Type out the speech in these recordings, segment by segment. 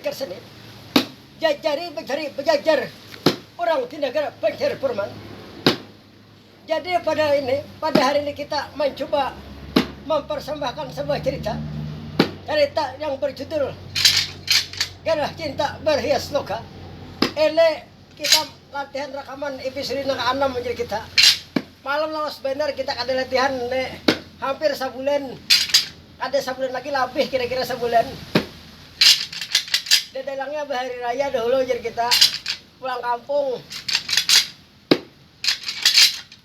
mereka sini. Jajari mencari bejajar orang di negara Banjarpurman. Jadi pada hari ini kita mencoba mempersembahkan sebuah cerita yang berjudul Gerah Cinta Berhias Loka. Ele kita latihan rekaman episode yang 6 menjadi kita. Malam lawas benar kita ada latihan hampir sebulan. Ada sebulan lagi lebih kira-kira sebulan. Dedalangnya bahari raya dahulu jadi kita pulang kampung.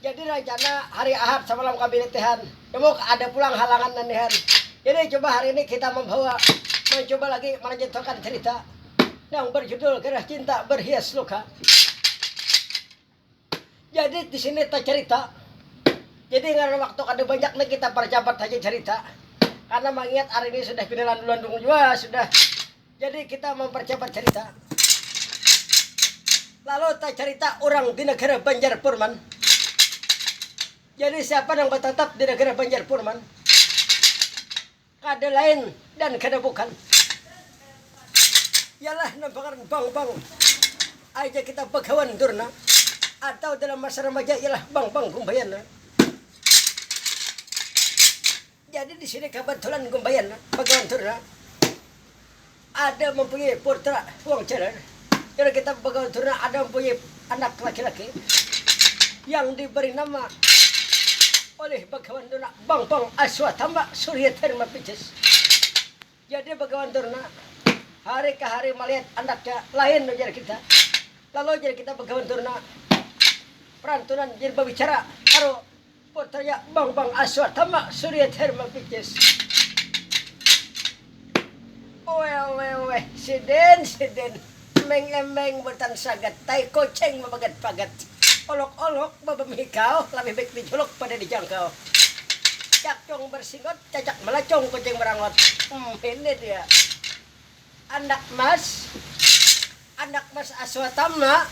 Jadi rencana hari Ahad semalam kami latihan. Cuma ada pulang halangan nantihan. Jadi coba hari ini kita mencoba lagi melanjutkan cerita yang berjudul Gerah Cinta Berhias Luka. Jadi di sini kita cerita. Jadi karena waktu ada banyak nih kita percepat saja cerita. Karena mengingat hari ini sudah pilihan duluan juga sudah. Jadi kita mempercepat cerita. Lalu kita cerita orang di negara Banjarpurman. Jadi siapa yang tetap di negara Banjarpurman? Kada lain dan kada bukan. Ialah nampakan bang-bang. Aja kita Begawan Durna. Atau dalam masa remaja ialah bang-bang Gumbayana. Jadi di sini kebetulan Gumbayana, Begawan Durna ada mempunyai putra Wong Jalan. Jadi kita Begawan Durna ada mempunyai anak laki-laki yang diberi nama oleh Begawan Durna Bang Aswatama Surya Dharma Pijes. Jadi Begawan Durna hari ke hari melihat anaknya lain dari kita. Lalu jadi kita Begawan Durna perantunan jadi berbicara karo putranya Bang Aswatama Surya Dharma Pijes. Weh siden meng buatan sagat tai koceng mabagat-pagat. Olok-olok babamikaw lebih baik dijuluk pada dijangkau. Cakcong bersingot cacak melacong kucing merangot. Ini dia anak mas Aswatama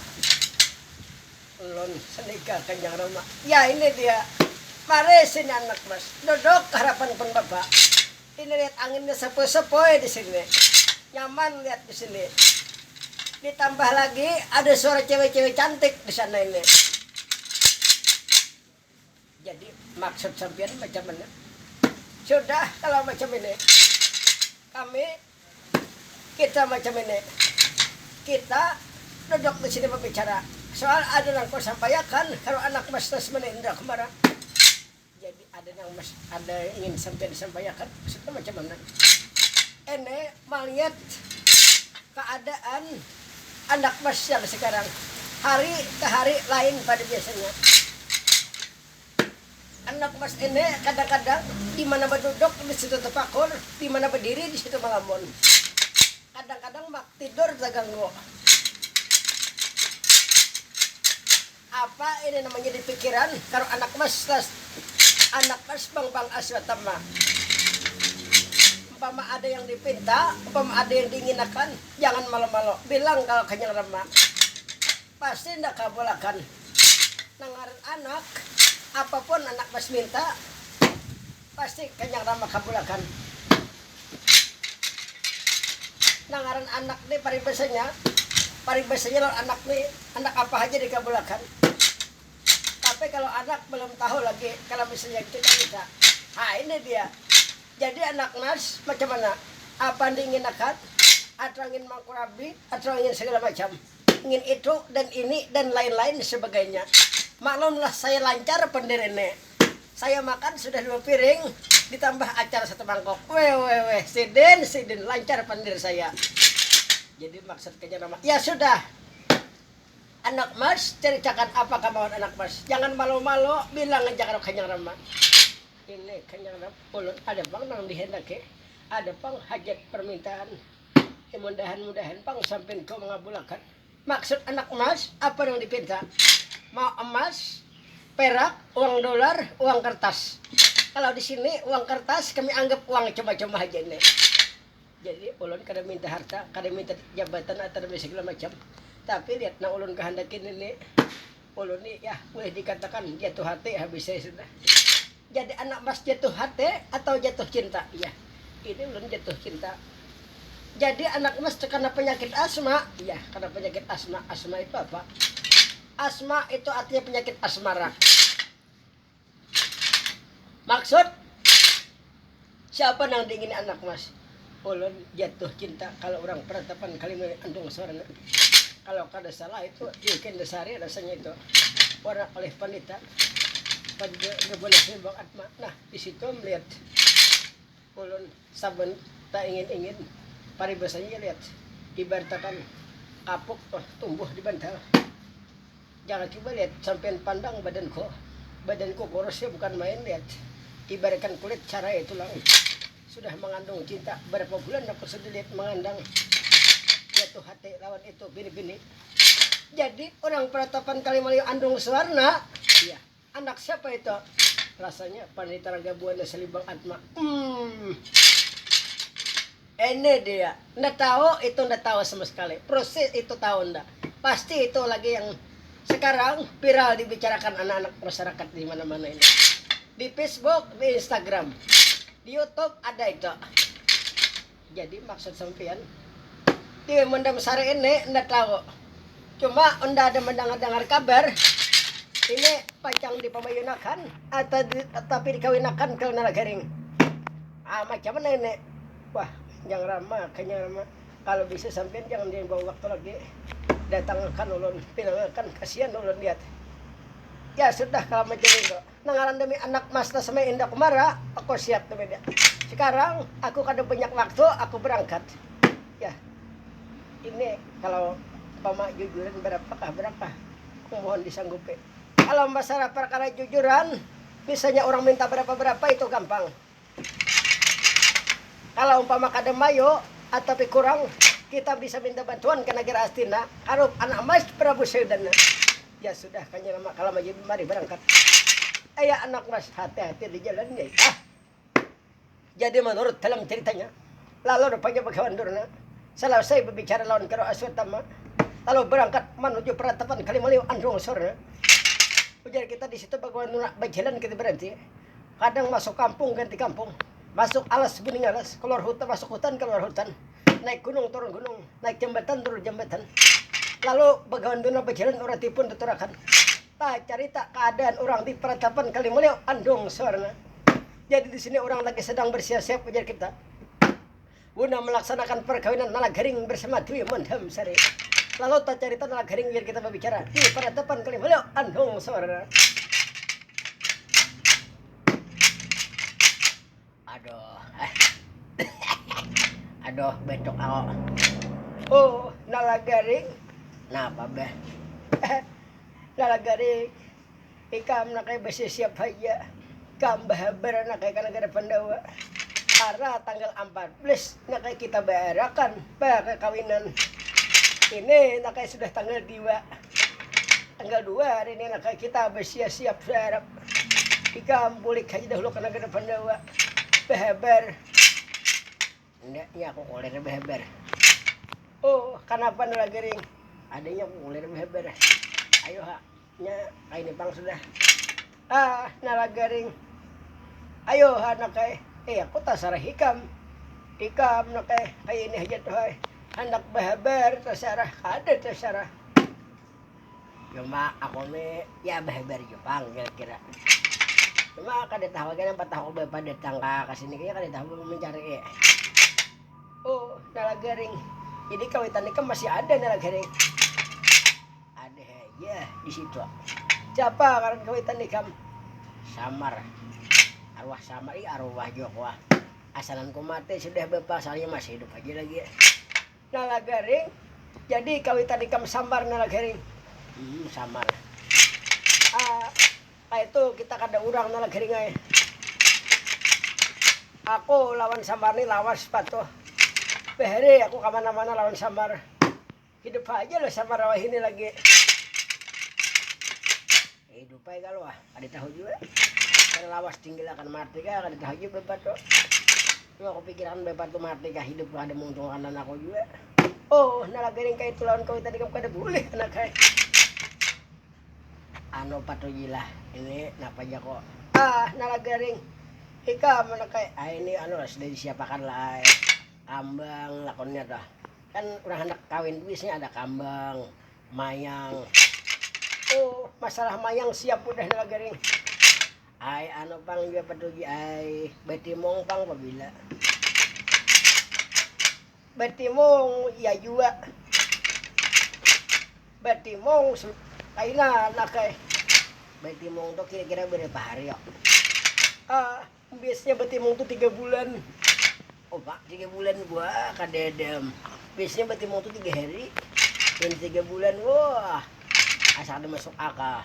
ulun senika Kanjeng Rama. Ya ini dia mari sini anak mas duduk harapan pun bapak. Ini lihat anginnya sepoi-sepoi di sini nyaman lihat di sini. Ditambah lagi ada suara cewek-cewek cantik di sana ini. Jadi maksud sampean macam mana? Sudah kalau macam ini. Kita macam ini. Kita duduk di sini berbicara. Soal ada yang kau sampaikan kalau anak mas menindra kemana. Jadi ada yang ingin sampai disampaikan. Maksudnya macam mana? Ini melihat keadaan anak mas yang sekarang hari ke hari lain pada biasanya. Anak mas ini kadang-kadang di mana berduduk di situ terpakur, di mana berdiri di situ melamun. Kadang-kadang mak tidur terganggu. Apa ini namanya di pikiran kalau anak mas Bang Aswatama. Umpama ada yang dipinta, umpama ada yang diinginkan, jangan malu-malu. Bilang kalau Kanjeng Rama, pasti ndak kabulakan. Nangaran anak, apapun anak mas minta, pasti Kanjeng Rama kabulakan. Nangaran anak nih paribasanya anak nih, anak apa aja dikabulakan. Tapi kalau anak belum tahu lagi, kalau misalnya kita minta, ini dia. Jadi anak mas macam mana? Apa ingin akad? Atau ingin mangkurabi? Atau ingin segala macam? Ingin itu dan ini dan lain-lain sebagainya. Maklumlah saya lancar pendirine. Saya makan sudah 2 piring ditambah acar 1 mangkok. Weh siden lancar pendir saya. Jadi maksud Kanjeng Rama. Ya sudah. Anak mas ceritakan apa kemauan anak mas. Jangan malu-malu bilang aja kalau Kanjeng Rama. Ini Kanjeng Rama ulun ada bang nang dihendaki. Ada pang hajat permintaan. Mudah-mudahan pang sampai kau mengabulkan. Maksud anak mas apa yang dipinta? Mau emas, perak, uang dolar, uang kertas. Kalau di sini uang kertas kami anggap uang cuma-cuma aja ini. Jadi ulun kada minta harta, kada minta jabatan atau segala macam. Tapi lihat nang ulun kehendakin ini, ulun ini ya boleh dikatakan jatuh hati habis saya sudah. Jadi anak mas jatuh hati atau jatuh cinta? Ya, ini ulun jatuh cinta. Jadi anak mas karena penyakit asma, iya karena penyakit asma. Asma itu apa? Asma itu artinya penyakit asmara. Maksud siapa yang diingini anak mas? Ulun jatuh cinta kalau orang peratapan kali andung suara. Kalau kada salah itu bikin dasari rasanya itu orang oleh panita pada boleh sebab atma. Nah di situ melihat ulun saben tak ingin paribasanya lihat ibaratkan kapuk tumbuh di bantal. Jangan coba lihat sampai pandang badanku kurusnya bukan main lihat. Ibaratkan kulit cara itu lang sudah mengandung cinta berapa bulan aku sudah lihat mengandang jatuh hati lawan itu bini-bini. Jadi orang peratapan Kalimayu andung suarna, iya anak siapa itu? Rasanya Pandita Raga Buana Selibang Atma. Ini dia, nggak tahu itu nggak tahu sama sekali. Proses itu tahu nggak? Pasti itu lagi yang sekarang viral dibicarakan anak-anak masyarakat di mana-mana ini. Di Facebook, di Instagram, di YouTube ada itu. Jadi maksud sampean di mendam sare ini nggak tahu. Cuma anda ada mendengar kabar ini pacang dipamayunakan atau tapi dikawinakan ke Nalagaring. Macam mana ini? Wah, jangan ramah, kayaknya ramah. Kalau bisa sampean jangan dibawa waktu lagi. Datangkan ulun, pinangakan kasihan ulun lihat. Ya sudah kalau macam itu. Nangaran demi anak mas na sama Indah Kumara, aku siap demi dia. Sekarang aku kada banyak waktu, aku berangkat. Ya, ini kalau pamak jujuran berapa? Aku mohon disanggupi. Kalau masalah perkara jujuran, misalnya orang minta berapa itu gampang. Kalau umpama kada mayo atau kurang, kita bisa minta bantuan ke negara Astina. Harap anak mas Prabu Sedana. Ya sudah, kanya lama kalau mari berangkat. Ayah anak mas hati-hati di jalan ya. Jadi menurut dalam ceritanya, lalu rupanya bagawan durna. Selesai berbicara lawan karo Aswatama, lalu berangkat menuju peratapan Kalimayu andung sorna. Ujar kita di situ bagawan durna berjalan kita berhenti. Kadang masuk kampung ganti kampung, masuk alas bening alas, keluar hutan masuk hutan keluar hutan, naik gunung turun gunung, naik jembatan turun jembatan. Lalu bagawan durna berjalan orang tipun tuturakan. Tak cerita keadaan orang di peratapan Kalimayu andung sorna. Jadi di sini orang lagi sedang bersiap-siap ujar kita. Guna melaksanakan perkawinan Nalagaring bersama Dwi Mandam Sari. Lalu tak cerita Nalagaring biar kita berbicara di peratapan Kalimayu andung sorna. Aduh, betok ako. Oh, Nalagaring. Napa ba? Nalagaring. Ikam na kay besisiap aja. Ikam bahabar na kay Kalagara Pandawa. Para tanggal 14 na kay kita bayarakan pagkakawinan. Ini na kay sudah tanggal 2. Tanggal 2 hari ini na kay kita bersiap-siap sarap. Ikam bulik aja dahulu Kalagara Pandawa. Bahabar. Enggaknya aku kulir beber. Oh, kenapa Nalagaring? Adanya aku kulir beber. Ayo ha, nya kain pang sudah. Nalagaring. Ayo ha nakay. Aku tasarah hikam. Hikam nakay. Ay ini aja tuh ay. Anak beber tasarah ada tasarah. Cuma aku me ya beber Jepang kira-kira. Cuma kada tawagan ang patako ba datang ka kasini kaya kada tahu mencari. Oh, Nalagaring. Jadi kawitan ikam masih ada Nalagaring. Ada ya di situ. Siapa karena kawitan ikam? Samar. Arwah Samar, arwah Jokwa. Asalanku mati sudah bapak soalnya masih hidup aja lagi. Nalagaring. Jadi kawitan ikam Samar Nalagaring. Samar. Itu kita kada urang Nalagaring ay. Aku lawan Samar ni lawas patuh. Behari aku kemana-mana lawan Samar. Hidup aja loh Samar rawah ini lagi. Hidup aja kalau ada tahu juga. Kalau lawas tinggal akan mati kah, ada tahu juga bebat. Cuma aku pikiran bebat tuh mati kah hidup ada menguntungkan anak aku juga. Oh, Nalagaring kayak itu lawan kau tadi kamu kada boleh anak kayak. Ano patujilah ini napa aja kok. Nalagaring. Ika mana kayak ini sudah disiapakan lah. kambang lakonnya dah. Kan orang hendak kawin biasanya ada kambang, mayang. Oh, masalah mayang siap udah nalagaring. Ay ano pang juga patuji ay betimong pang pabila. Betimong ya juga. Betimong kaina nakay. Betimong to kira-kira berapa hari ya? Biasanya betimong tuh 3 bulan. Oh pak, 3 bulan gua kadedem. Biasanya betimong tuh 3 hari. Dan 3 bulan wah asal ada masuk akal.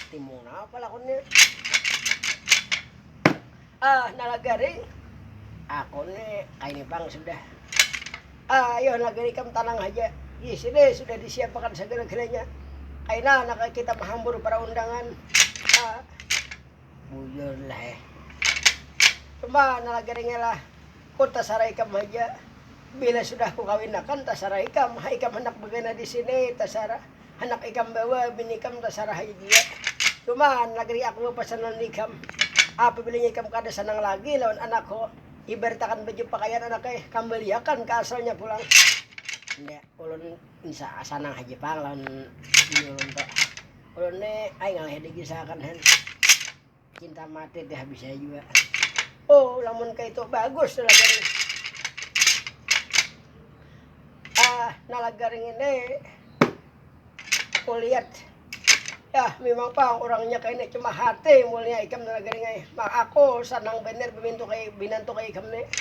Timong apa lakonnya? Nalagaring. Aku nih kaini pang sudah. Ayo nalagaring kam tanang aja. Sini sudah disiapkan segala-galanya. Kaina nak kita menghambur para undangan. Bujur lah cuma nalagaring lah ku tasaray kam aja bila sudah ku kawinakan tasaray kam ikam anak bagana di sini tasara anak ikam bawa binikam tasara dia cuma nalagari aku pasanan ikam apabila ikam kada sanang lagi lawan anak ko ibertakan baju pakaian anak kambaliakan ke asalnya pulang hindi ulun insa sanang haji pang lawan ulun to ulun ne ay nga digisakan han cinta mati deh bisa juga. Oh, lamun kayak itu bagus nalagaring. Nalagaring ini aku lihat ya memang pang orangnya kayaknya cuma hati mulia ikam nalagaring ay. Aku sanang bener binanto kay ikam ne.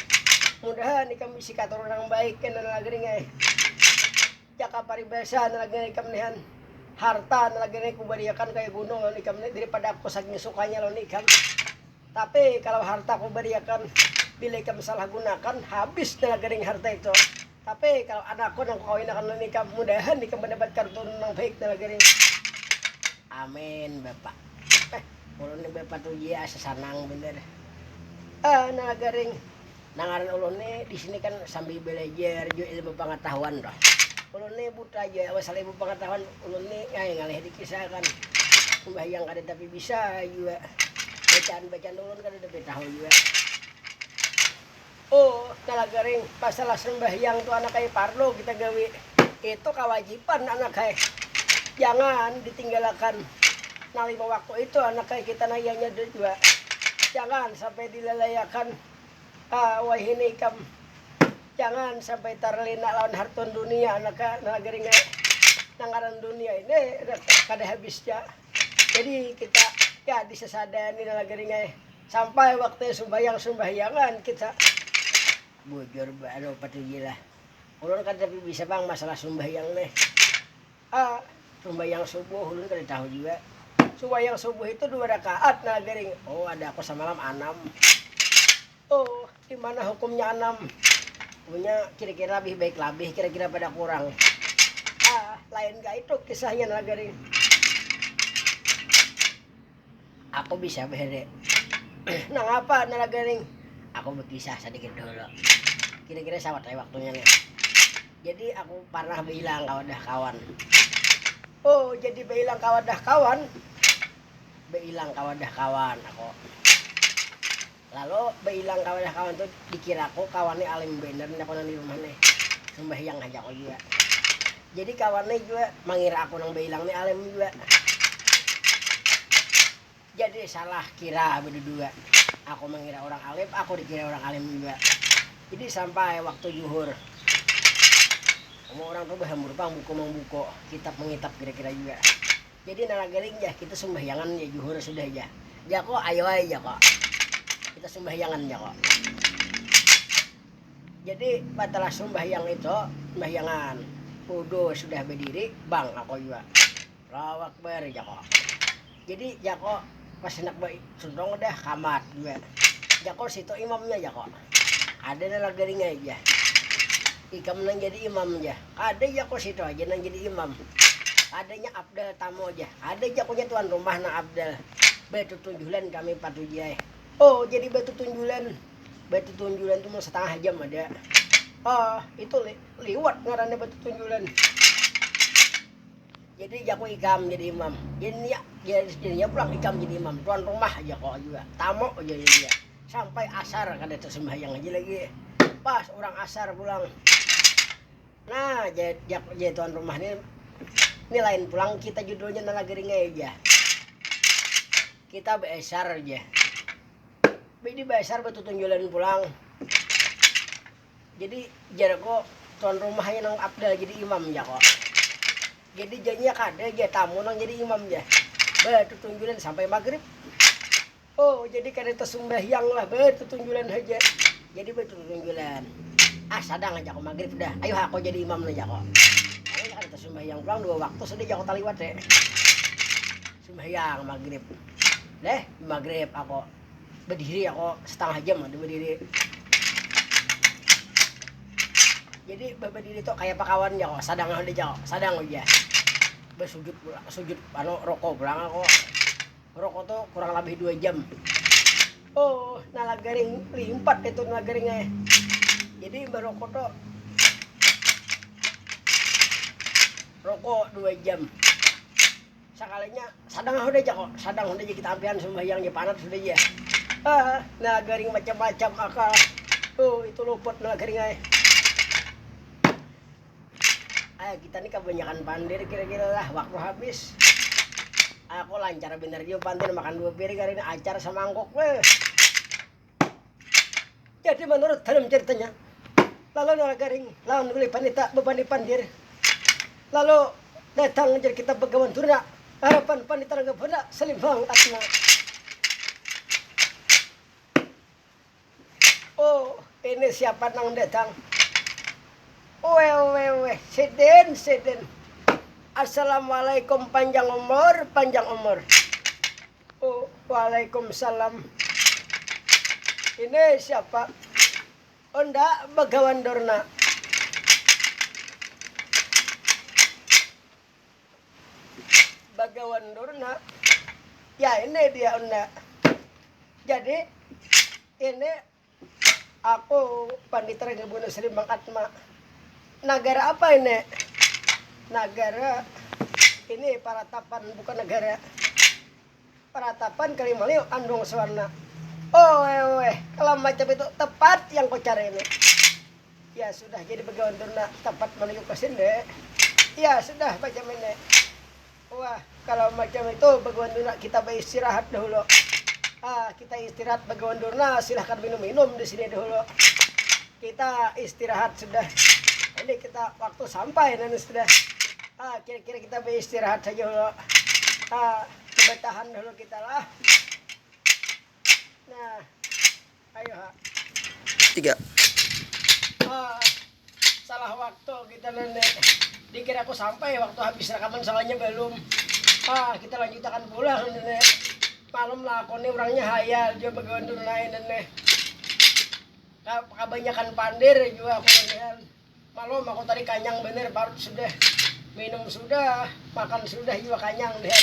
Mudahan ikam isi katurunan yang baik kan nalagaring ay. Jaka paribasa nalagaring ikam nihan. Harta nalagaring kubariakan kay gunung lawan ikam ne daripada aku saking sukanya lawan ikam. Tapi kalau harta aku beriakan bila ikam salah gunakan habis nalagaring harta itu. Tapi kalau anakku nang kawin akan nikah mudahan ikam mendapatkan keturunan yang baik nalagaring. Amin bapak. Ulun ni bapak tuh ya sesanang bener. Nalagaring nangaran ulun ni di sini kan sambil belajar jo ilmu pengetahuan dah. Ulun ni buta aja asal ilmu pengetahuan ulun ni ngalih dikisahkan. Sembahyang kada tapi bisa juga. Bacaan ulun kan udah tahu juga. Oh, nalagaring masalah sembahyang tuh anak kayak parlo kita gawe. Itu kewajiban anak kayak. Jangan ditinggalkan. Nalima waktu itu anak kayak kita nayanya juga. Jangan sampai dilalayakan. Wahini kam. Jangan sampai terlena lawan harton dunia anak nalagaring nangaran dunia ini kada habisnya. Jadi kita ya disesadani nalagaring sampai waktu sumbayang-sumbayangan kita bujur baru patujila. Ulun kan tapi bisa bang masalah sumbayang nih. Sumbayang subuh ulun kan tahu juga. Sumbayang subuh itu 2 rakaat nalagaring. Oh ada aku semalam 6. Oh di mana hukumnya 6? Punya kira-kira lebih baik lebih kira-kira pada kurang. Lain gak itu kisahnya nalagaring. Aku bisa bere. Nah apa nalagaring? Aku berkisah sedikit dulu. Kira-kira sama kayak waktunya nih. Jadi aku pernah bilang kawadah kawan. Oh jadi bilang kawadah kawan. Bilang kawadah kawan aku. Lalu bilang kawadah kawan tuh dikira aku kawannya alim bener aku nang di rumah nih. Sembahyang aja aku juga. Jadi kawannya juga mengira aku nang bilang nih alim juga. Jadi salah kira berdua. Aku mengira orang alim, aku dikira orang alim juga. Jadi sampai waktu zuhur. Orang tuh berhambur pang buku kitab mengitab kira-kira juga. Jadi nalagaring ya kita sembahyangan ya zuhur sudah ya. Ya kok ayo aja kok. Kita sembahyangan ya kok. Jadi batal sembahyang itu sembahyangan. Wudu sudah berdiri, bang aku juga. Allahu Akbar ya kok. Jadi ya kok pas nak baik sundong dah kamat juga. Ya kok situ imamnya ya kok. Ada nalagaring aja. Ikam nang jadi imam aja. Ada ya kok situ aja nang jadi imam. Adanya Abdal tamu aja. Ada aja punya tuan rumah nang Abdal. Batu tunjulan kami patujai. Oh jadi batu tunjulan. Batu tunjulan itu mau setengah jam ada. Itu liwat ngarannya batu tunjulan. Jadi jago ikam jadi imam. Jadinya pulang ikam jadi imam. Tuan rumah aja kok juga. Tamu aja dia. Sampai asar kada tersembahyang aja lagi. pas orang asar pulang. Nah, jadi tuan rumah ini lain pulang kita judulnya nalagering aja. Kita besar aja. Bidi besar betul tunjulan pulang. Jadi jarak kok tuan rumahnya nang Abdal jadi imam ya kok. Jadi jadinya kada aja tamu nang jadi imam ya. Betul tunjulan sampai maghrib. Oh, jadi kada tersembahyang lah betul tunjulan aja. Jadi betul tunjulan. Sadang aja kok maghrib dah. Ayo aku jadi imam aja kok. Ayo kada tersembahyang pulang 2 waktu sudah jago taliwat deh. Sembahyang maghrib. Deh, maghrib aku berdiri aku setengah jam ada berdiri. Jadi berdiri tuh kayak pakawan ya kok, sadang aja. Bersujud pulang, sujud rokok pulang aku. Rokok tuh kurang lebih 2 jam. Oh, nalagaring 4 itu nalagaringnya. Jadi berokok tuh rokok 2 jam. Sekalinya sadang udah aja kok, sadang udah aja kita ampian sembahyang di panat sudah aja. Nalagaring macam-macam akal. Oh, itu luput nalagaringnya. Kita nih kebanyakan pandir kira-kira lah waktu habis. Aku lancar bener juga pandir makan 2 piring hari ini acar sama mangkok weh. Jadi menurut dalam ceritanya, lalu nalagaring lawan beli panita beban pandir. Lalu datang jadi kita begawan turna. Harapan panita nggak benak selimbang atma. Oh, ini siapa nang datang? Weh, seden. Assalamualaikum panjang umur. Oh, waalaikumsalam. Ini siapa? Onda begawan dorna. Bagawan Durna. Ya ini dia Onda. Jadi ini aku Pandita Ranggabuana Sri Bang Atma. Negara apa ini? Negara ini Paratapan, bukan negara. Paratapan Kalimaliu Andung Sawarna. Oh kalau macam itu tepat yang kau cari ini. Ya sudah jadi Bagawan Durna tepat menuju ke sini. Ya sudah macam ini. Wah, kalau macam itu Bagawan Durna kita beristirahat dahulu. Kita istirahat Bagawan Durna, silahkan minum di sini dahulu. Kita istirahat sudah. Ini kita waktu sampai nanti sudah. Kira-kira kita beristirahat saja dulu. Coba tahan dulu kita lah. Nah, ayo 3. Salah waktu kita nenek. Dikira aku sampai waktu habis rekaman soalnya belum. Kita lanjutkan pulang nenek. Malam lah aku nih orangnya hayal dia Bagawan Durna nenek. Kebanyakan pandir juga aku nenek. Malam aku tadi kanyang bener baru sudah minum sudah makan sudah juga kanyang dan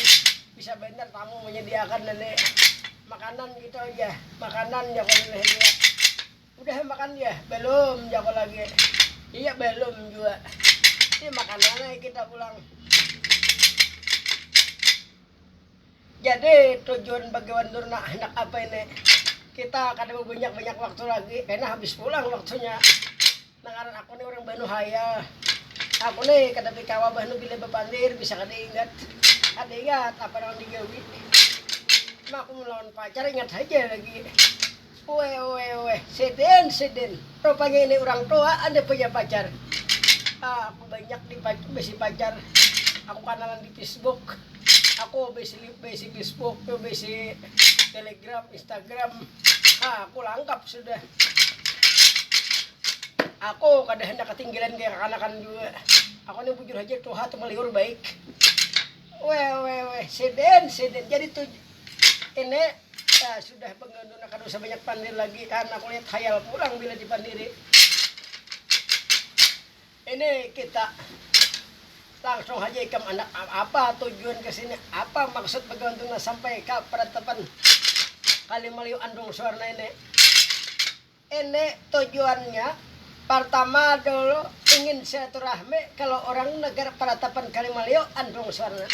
bisa bener tamu menyediakan nenek makanan gitu aja makanan ya aku nenek juga. Udah makan ya belum jago lagi. Iya belum juga. Ini makanannya kita pulang. Jadi tujuan Bagawan Durna hendak apa ini? Kita kadang banyak waktu lagi karena habis pulang waktunya. Nangaran aku nih orang Banu Haya. Aku nih kada pikawa Banu bila bepandir bisa kada ingat. Ada ingat apa orang digawi. Mak aku melawan pacar ingat saja lagi. Weh, seden. Rupanya ini orang tua ada punya pacar. Aku banyak besi pacar. Aku kenalan di Facebook. Aku besi Facebook, besi Telegram, Instagram. Aku lengkap sudah. Aku kada hendak ketinggalan kayak anak-anak juga. Aku ini bujur aja tuh hati meliur baik. Weh, seden. Jadi tuh ini sudah pengganduna kada usah banyak pandir lagi kan aku lihat khayal pulang bila dipandiri. Ini kita langsung aja ikam anak apa tujuan ke sini, apa maksud Bagawan Durna sampai ke Paratapan Kalimaliu Andung Sawarna ini. Ini tujuannya pertama dulu ingin silaturahmi kalau orang negara Paratapan Kalimaliu Andung Sawarna.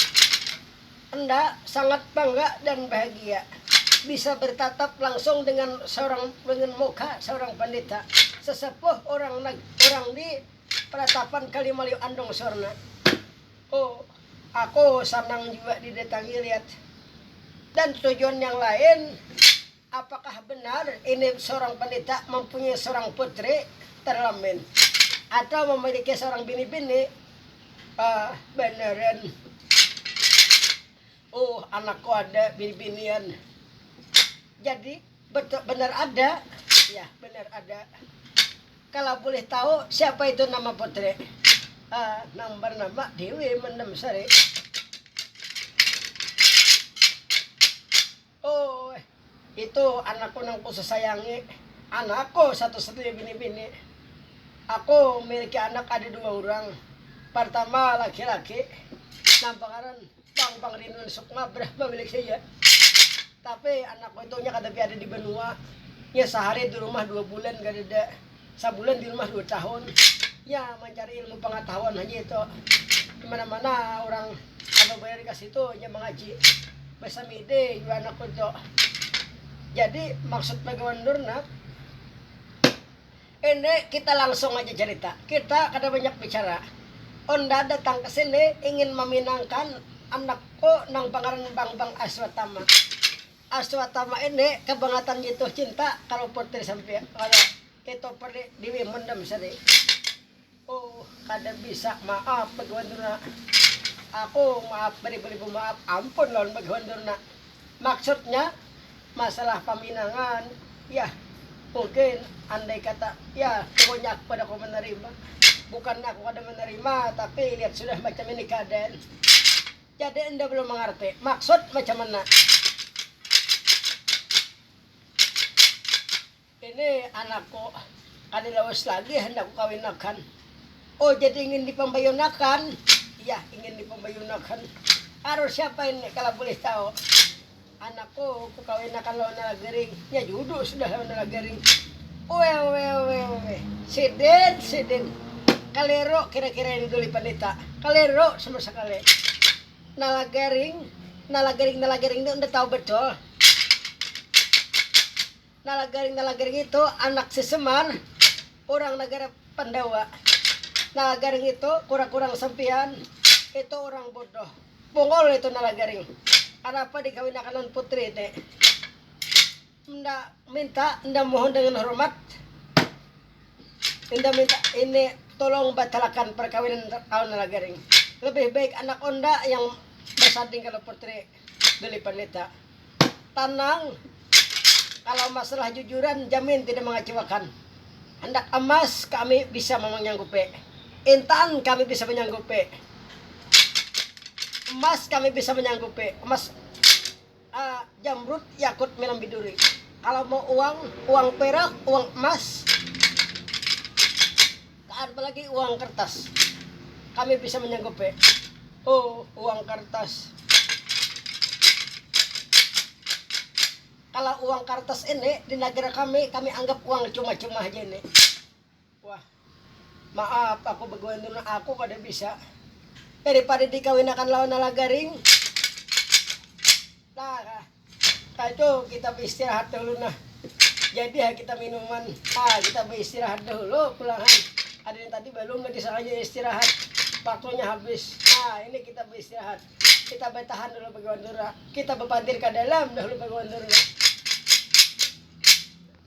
Anda sangat bangga dan bahagia bisa bertatap langsung dengan muka seorang pandita. sesepuh orang di Penetapan Kalimaliu Andong Sorna. Oh, aku senang juga didatangi lihat. Dan tujuan yang lain, apakah benar ini seorang pendeta mempunyai seorang putri terlamin atau memiliki seorang bini-bini? Beneran. Oh, anakku ada bini-binian. Jadi benar ada. Ya, benar ada. Kalau boleh tahu siapa itu nama putri? Bernama Dewi Mendem Sari. Oh, itu anakku yang ku sayangi. Anakku satu-satunya bini-bini. Aku memiliki anak ada 2 orang. Pertama laki-laki, nampakaran Bang Rinun Sukma berapa milik saya. Tapi anakku itu nya kadapi ada di benua. Ya sehari di rumah 2 bulan gak ada. Sebulan di rumah 2 tahun. Ya mencari ilmu pengetahuan aja itu. Dimana-mana orang kalau bayar dikasih itu ya mengaji. Bahasa mide juga anakku itu. Jadi maksud bagaimana ini kita langsung aja cerita. Kita kada banyak bicara. Onda datang ke sini ingin meminangkan anakku nang pangaran Bang Aswatama. Aswatama ini kebangatan jatuh cinta kalau putri sampai kalau itu pergi Dewi Mendem Sari. Oh, kada bisa maaf bagaimana. Aku maaf beri-beri maaf ampun lawan bagaimana. Maksudnya masalah paminangan ya mungkin andai kata ya pokoknya aku pada aku menerima, bukan aku kada menerima tapi lihat sudah macam ini keadaan. Jadi anda belum mengerti maksud macam mana. Ini anakku kada lawas lagi hendak ku kawinakan. Oh, jadi ingin dipembayunakan? Ya, ingin dipembayunakan. Harus siapa ini kalau boleh tahu? Anakku ku kawinakan lawan Nalagaring. Ya judul sudah lawan Nalagaring. Siden. Kalero kira-kira ini dulu pendeta. Kalero sama sekali. Nalagaring itu udah tahu betul. Nalagaring itu anak si Semar, orang negara Pandawa. Nalagaring itu kurang-kurang sempian, itu orang bodoh. Pungol itu Nalagaring. Kenapa dikawinakan putri itu? Nda mohon dengan hormat. Nda minta ini tolong batalkan perkawinan tahun Nalagaring. Lebih baik anak onda yang bersanding kalau putri dari pendeta. Tenang. Kalau masalah jujuran jamin tidak mengecewakan. Hendak emas kami bisa menyanggupi. Intan kami bisa menyanggupi. Emas kami bisa menyanggupi. Emas jamrut yakut milam biduri. Kalau mau uang perak, uang emas, apalagi uang kertas, kami bisa menyanggupi. Oh, uang kertas. Kalau uang kertas ini di negara kami anggap uang cuma-cuma aja ini. Wah, maaf aku bagaimana aku kada bisa. Daripada dikawinakan lawan Nalagaring. Nah, itu kita beristirahat dulu nah. Jadi kita minuman. Kita beristirahat dulu pulangan. Ada yang tadi belum lagi sengaja istirahat. Waktunya habis. Ini kita beristirahat. Kita bertahan dulu bagaimana. Kita berpandir ke dalam dahulu bagaimana.